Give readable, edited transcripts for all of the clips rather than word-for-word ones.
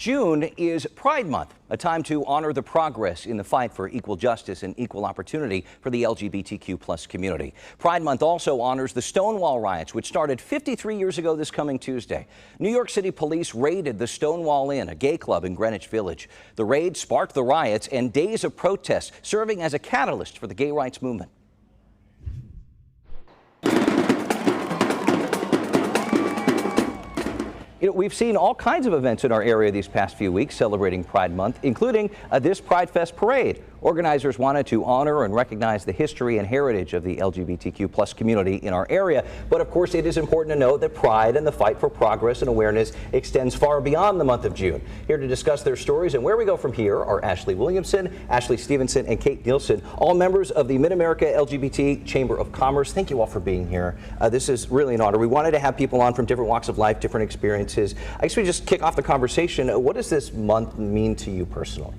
June is Pride Month, a time to honor the progress in the fight for equal justice and equal opportunity for the LGBTQ+ community. Pride Month also honors the Stonewall riots, which started 53 years ago this coming Tuesday. New York City police raided the Stonewall Inn, a gay club in Greenwich Village. The raid sparked the riots and days of protests, serving as a catalyst for the gay rights movement. We've seen all kinds of events in our area these past few weeks celebrating Pride Month, including this Pride Fest parade. Organizers wanted to honor and recognize the history and heritage of the LGBTQ+ community in our area. But of course, it is important to note that Pride and the fight for progress and awareness extends far beyond the month of June. Here to discuss their stories and where we go from here are Ashley Williamson, Ashley Stevenson, and Kate Nielsen, all members of the Mid-America LGBT Chamber of Commerce. Thank you all for being here. This is really an honor. We wanted to have people on from different walks of life, different experiences. I guess we just kick off the conversation. What does this month mean to you personally?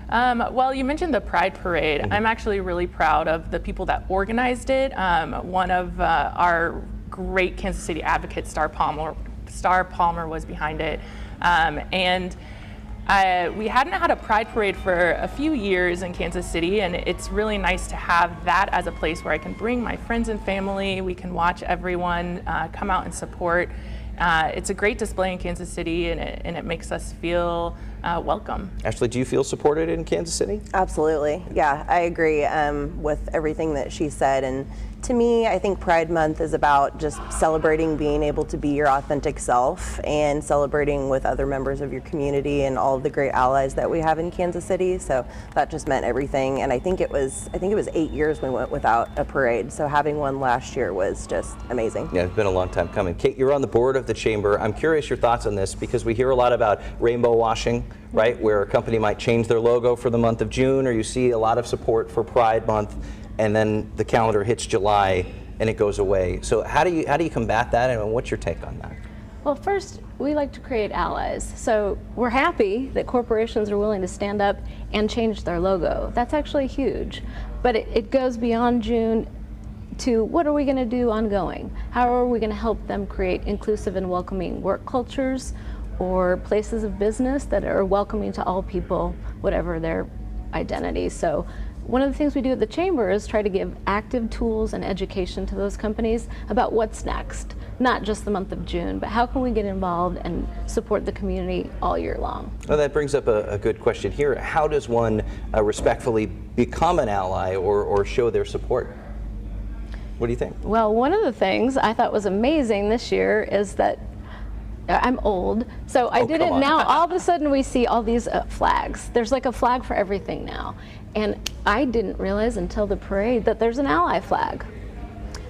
Well, you mentioned the Pride Parade. I'm actually really proud of the people that organized it. One of our great Kansas City advocates, Star Palmer was behind it. We hadn't had a Pride Parade for a few years in Kansas City, and it's really nice to have that as a place where I can bring my friends and family. We can watch everyone come out and support. It's a great display in Kansas City, and it makes us feel welcome. Ashley, do you feel supported in Kansas City? Absolutely. Yeah, I agree with everything that she said. And to me, I think Pride Month is about just celebrating being able to be your authentic self and celebrating with other members of your community and all of the great allies that we have in Kansas City. So that just meant everything. And I think it was 8 years we went without a parade. So having one last year was just amazing. Yeah, it's been a long time coming. Kate, you're on the board of the chamber. I'm curious your thoughts on this because we hear a lot about rainbow washing, right? Where a company might change their logo for the month of June, or you see a lot of support for Pride Month, and then the calendar hits July and it goes away. So how do you combat that, and what's your take on that? Well, first, we like to create allies. So we're happy that corporations are willing to stand up and change their logo. That's actually huge. But it goes beyond June to what are we going to do ongoing? How are we going to help them create inclusive and welcoming work cultures or places of business that are welcoming to all people, whatever their identity. So one of the things we do at the Chamber is try to give active tools and education to those companies about what's next, not just the month of June, but how can we get involved and support the community all year long. Well, that brings up a good question here. How does one respectfully become an ally or show their support? What do you think? Well, one of the things I thought was amazing this year is that I'm old, so I didn't. Now all of a sudden we see all these flags. There's like a flag for everything now. And I didn't realize until the parade that there's an ally flag.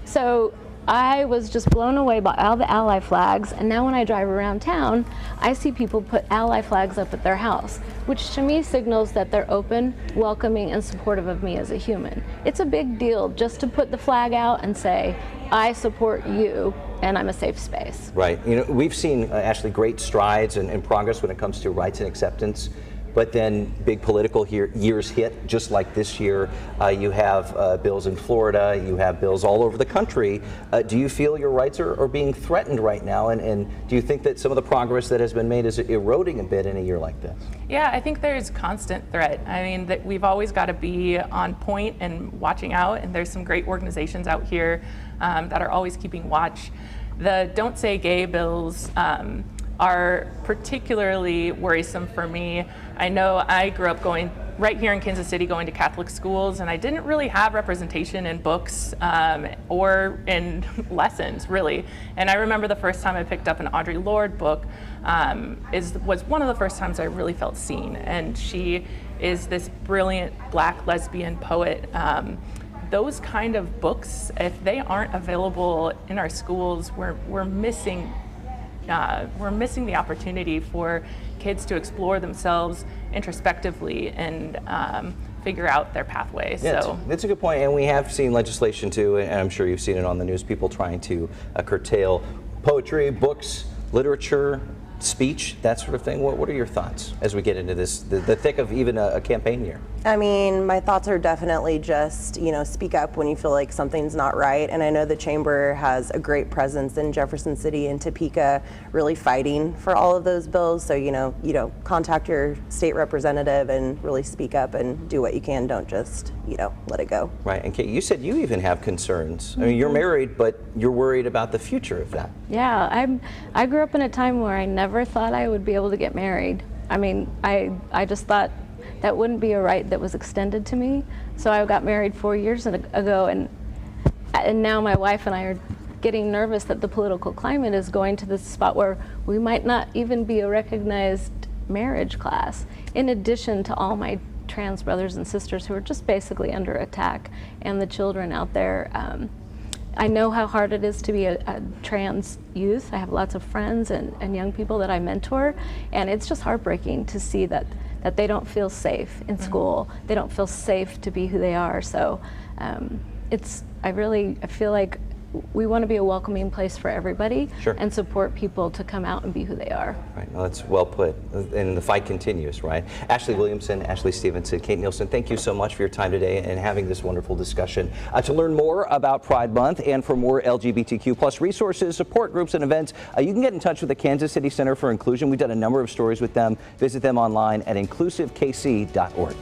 So I was just blown away by all the ally flags, and now when I drive around town, I see people put ally flags up at their house, which to me signals that they're open, welcoming, and supportive of me as a human. It's a big deal just to put the flag out and say, I support you, and I'm a safe space. Right. You know, we've seen, Ashley, great strides and progress when it comes to rights and acceptance. But then big political years hit, just like this year. You have bills in Florida, you have bills all over the country. Do you feel your rights are being threatened right now? And do you think that some of the progress that has been made is eroding a bit in a year like this? Yeah, I think there's constant threat. I mean, that we've always got to be on point and watching out, and there's some great organizations out here that are always keeping watch. The Don't Say Gay bills are particularly worrisome for me. I know I grew up going right here in Kansas City, going to Catholic schools, and I didn't really have representation in books or in lessons, really. And I remember the first time I picked up an Audre Lorde book was one of the first times I really felt seen. And she is this brilliant Black lesbian poet. Those kind of books, if they aren't available in our schools, we're missing the opportunity for kids to explore themselves introspectively and figure out their pathways. Yeah, so that's a good point, and we have seen legislation too, and I'm sure you've seen it on the news, people trying to curtail poetry, books, literature. speech, that sort of thing. What are your thoughts as we get into this, the thick of even a campaign year? I mean, my thoughts are definitely just, speak up when you feel like something's not right. And I know the Chamber has a great presence in Jefferson City and Topeka, really fighting for all of those bills. So, contact your state representative and really speak up and do what you can. Don't just, let it go. Right. And Kate, you said you even have concerns. I mean, you're married, but you're worried about the future of that. Yeah, I grew up in a time where I never thought I would be able to get married. I mean, I just thought that wouldn't be a right that was extended to me. So I got married 4 years ago, and now my wife and I are getting nervous that the political climate is going to this spot where we might not even be a recognized marriage class, in addition to all my trans brothers and sisters who are just basically under attack, and the children out there. I know how hard it is to be a trans youth. I have lots of friends and young people that I mentor, and it's just heartbreaking to see that they don't feel safe in school. They don't feel safe to be who they are. So I feel like we want to be a welcoming place for everybody. Sure. And support people to come out and be who they are. Right. Well, that's well put. And the fight continues, right? Ashley Williamson, Ashley Stevenson, Kate Nielsen, thank you so much for your time today and having this wonderful discussion. To learn more about Pride Month and for more LGBTQ plus resources, support groups, and events, you can get in touch with the Kansas City Center for Inclusion. We've done a number of stories with them. Visit them online at inclusivekc.org.